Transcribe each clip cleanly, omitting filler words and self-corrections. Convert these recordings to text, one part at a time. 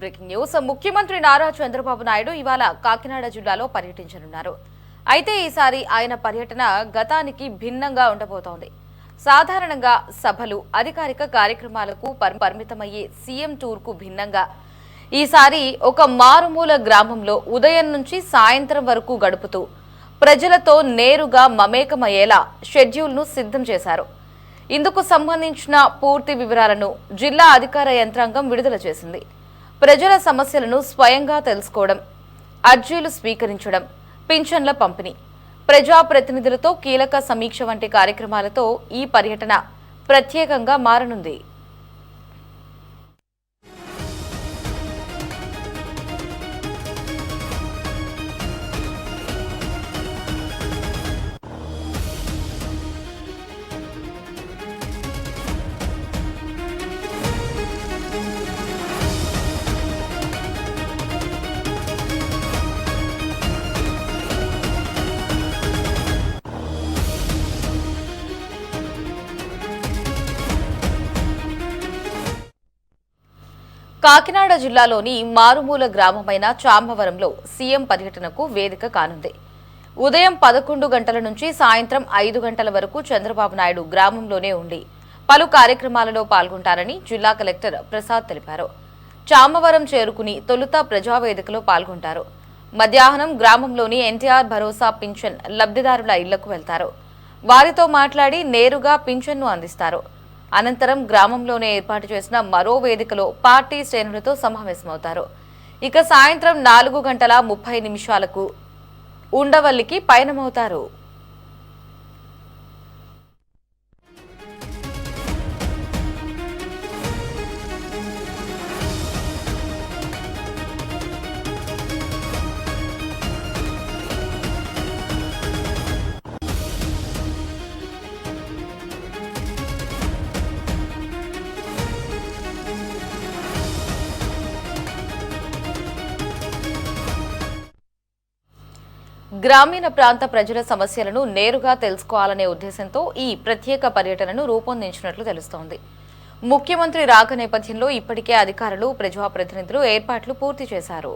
Breaking news ముఖ్యమంత్రి నారా చంద్రబాబు నాయుడు ఇవాళ కాకినాడ జిల్లాలో పర్యటించనున్నారు. అయితే ఈసారి ఆయన పర్యటన గతానికి భిన్నంగా ఉండబోతోంది. సాధారణంగా సభలు, అధికారిక కార్యక్రమాలకు పరిమితమయ్యే సీఎం టూర్కు భిన్నంగా ఈసారి ఒక మారుమూల గ్రామంలో ఉదయం నుంచి సాయంత్రం వరకు గడుపుతూ ప్రజలతో నేరుగా మమేకమయ్యేలా షెడ్యూల్ను సిద్ధం చేశారు. ఇందుకు సంబంధించిన పూర్తి వివరాలను జిల్లా అధికార యంత్రాంగం విడుదల చేసింది. ప్రజల సమస్యలను స్వయంగా తెలుసుకోవడం, అర్జీలు స్వీకరించడం, పింఛన్ల పంపిణీ, ప్రజాప్రతినిధులతో కీలక సమీక్ష వంటి కార్యక్రమాలతో ఈ పర్యటన ప్రత్యేకంగా మారనుంది. కాకినాడ జిల్లాలోని మారుమూల గ్రామమైన చామవరంలో సీఎం పర్యటనకు వేదిక కానుంది. ఉదయం 11 గంటల నుంచి సాయంత్రం 5 గంటల వరకు చంద్రబాబు నాయుడు గ్రామంలోనే ఉండి పలు కార్యక్రమాలలో పాల్గొంటారని జిల్లా కలెక్టర్ ప్రసాద్ తెలిపారు. చామవరం చేరుకుని తొలుత ప్రజావేదికలో పాల్గొంటారు. మధ్యాహ్నం గ్రామంలోని ఎన్టీఆర్ భరోసా పింఛన్ లబ్ధిదారుల ఇళ్లకు వెళ్తారు. వారితో మాట్లాడి నేరుగా పింఛన్ను అందిస్తారు. అనంతరం గ్రామంలోనే ఏర్పాటు చేసిన మరో వేదికలో పార్టీ శ్రేణులతో సమావేశమవుతారు. ఇక సాయంత్రం 4:30 ఉండవల్లికి పయనమవుతారు. గ్రామీణ ప్రాంత ప్రజల సమస్యలను నేరుగా తెలుసుకోవాలనే ఉద్దేశంతో ఈ ప్రత్యేక పర్యటనను రూపొందించినట్లు తెలుస్తోంది. ముఖ్యమంత్రి రాక నేపథ్యంలో ఇప్పటికే అధికారులు, ప్రజాప్రతినిధులు ఏర్పాట్లు పూర్తి చేశారు.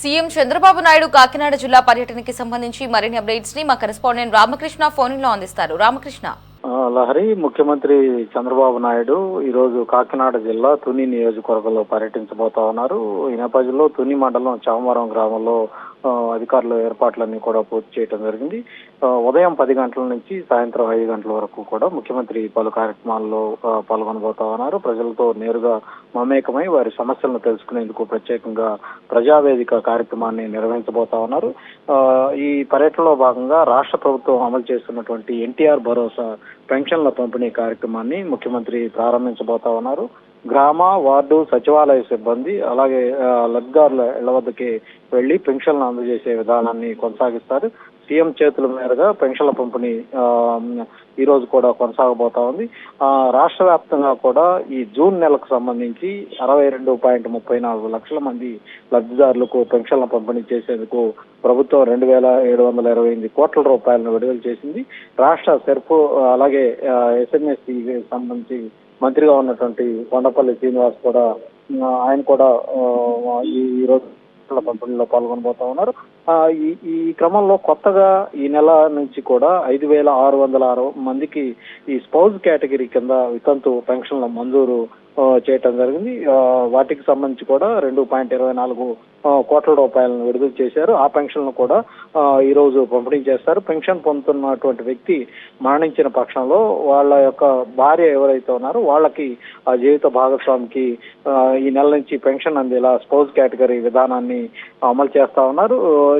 సీఎం చంద్రబాబు నాయుడు కాకినాడ జిల్లా పర్యటనకి సంబంధించి మరిన్ని అప్డేట్స్ ని మా కరెస్పాండెంట్ రామకృష్ణ ఫోన్ లో అందిస్తారు. రామకృష్ణ. లహరి, ముఖ్యమంత్రి చంద్రబాబు నాయుడు ఈరోజు కాకినాడ జిల్లా తుని నియోజకవర్గంలో పర్యటించబోతా ఉన్నారు. ఈ నేపథ్యంలో తుని మండలం చామవరం గ్రామంలో అధికారులు ఏర్పాట్లన్నీ కూడా పూర్తి చేయడం జరిగింది. ఉదయం 10 గంటల నుంచి సాయంత్రం 5 గంటల వరకు కూడా ముఖ్యమంత్రి పలు కార్యక్రమాల్లో పాల్గొనబోతా ఉన్నారు. ప్రజలతో నేరుగా మమేకమై వారి సమస్యలను తెలుసుకునేందుకు ప్రత్యేకంగా ప్రజావేదిక కార్యక్రమాన్ని నిర్వహించబోతా ఉన్నారు. ఈ పర్యటనలో భాగంగా రాష్ట్ర ప్రభుత్వం అమలు చేస్తున్నటువంటి ఎన్టీఆర్ భరోసా పెన్షన్ల పంపిణీ కార్యక్రమాన్ని ముఖ్యమంత్రి ప్రారంభించబోతా ఉన్నారు. గ్రామ, వార్డు, సచివాలయ సిబ్బంది అలాగే లబ్ధిదారుల ఇళ్ల వద్దకి వెళ్లి పెన్షన్లు అందజేసే విధానాన్ని కొనసాగిస్తారు. సీఎం చేతుల మీదుగా పెన్షన్ల పంపిణీ ఈ రోజు కూడా కొనసాగబోతా ఉంది. రాష్ట్ర వ్యాప్తంగా కూడా ఈ జూన్ నెలకు సంబంధించి 62.34 లక్షల మంది లబ్ధిదారులకు పెన్షన్ల పంపిణీ చేసేందుకు ప్రభుత్వం 2,728 కోట్ల రూపాయలను విడుదల చేసింది. రాష్ట్ర సెర్ప్ అలాగే ఎస్ఎంఎస్సి సంబంధించి మంత్రిగా ఉన్నటువంటి కొండపల్లి శ్రీనివాస్ కూడా ఆయన కూడా ఈ రోజు పంపిణీలో పాల్గొనబోతా ఉన్నారు. ఈ క్రమంలో కొత్తగా ఈ నెల నుంచి కూడా 5,606 మందికి ఈ స్పౌజ్ కేటగిరీ కింద వితంతు పెన్షన్ల మంజూరు చేయటం జరిగింది. వాటికి సంబంధించి కూడా 2.24 కోట్ల రూపాయలను విడుదల చేశారు. ఆ పెన్షన్లను కూడా ఈ రోజు పంపిణీ చేస్తారు. పెన్షన్ పొందుతున్నటువంటి వ్యక్తి మరణించిన పక్షంలో వాళ్ళ యొక్క భార్య ఎవరైతే ఉన్నారో వాళ్ళకి ఆ జీవిత భాగస్వామికి ఈ నెల నుంచి పెన్షన్ అందేలా స్పౌజ్ కేటగిరీ విధానాన్ని అమలు చేస్తా ఉన్నారు.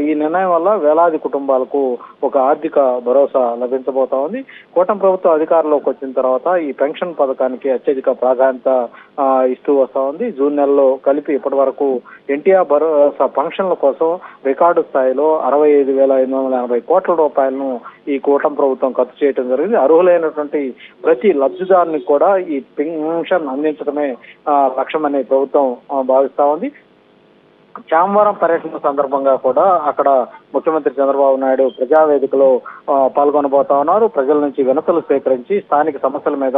ఈ నిర్ణయం వల్ల వేలాది కుటుంబాలకు ఒక ఆర్థిక భరోసా లభించబోతా ఉంది. కూటమి ప్రభుత్వం అధికారంలోకి వచ్చిన తర్వాత ఈ పెన్షన్ పథకానికి అత్యధిక ప్రాధాన్యత ఇస్తూ వస్తా ఉంది. జూన్ నెలలో కలిపి ఇప్పటి వరకు ఎన్టీఆర్ భరోసా పెన్షన్ల కోసం రికార్డు స్థాయిలో 65,880 కోట్ల రూపాయలను ఈ కూటమి ప్రభుత్వం ఖర్చు చేయడం జరిగింది. అర్హులైనటువంటి ప్రతి లబ్ధిదారునికి కూడా ఈ పెన్షన్ అందించడమే లక్ష్యమని ప్రభుత్వం భావిస్తా ఉంది. చామవరం పర్యటన సందర్భంగా కూడా అక్కడ ముఖ్యమంత్రి చంద్రబాబు నాయుడు ప్రజావేదికలో పాల్గొనబోతా ఉన్నారు. ప్రజల నుంచి వినతులు సేకరించి స్థానిక సమస్యల మీద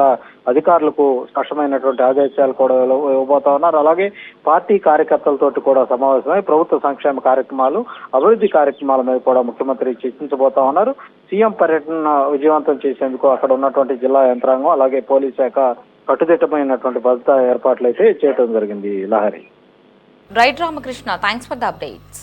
అధికారులకు స్పష్టమైనటువంటి ఆదేశాలు కూడా ఇవ్వబోతా ఉన్నారు. అలాగే పార్టీ కార్యకర్తలతోటి కూడా సమావేశమై ప్రభుత్వ సంక్షేమ కార్యక్రమాలు, అభివృద్ధి కార్యక్రమాల మీద కూడా ముఖ్యమంత్రి చర్చించబోతా ఉన్నారు. సీఎం పర్యటన విజయవంతం చేసేందుకు అక్కడ ఉన్నటువంటి జిల్లా యంత్రాంగం అలాగే పోలీస్ శాఖ కట్టుదిట్టమైనటువంటి భద్రతా ఏర్పాట్లు అయితే చేయడం జరిగింది. Lahari. Right Ramakrishna, thanks for the updates.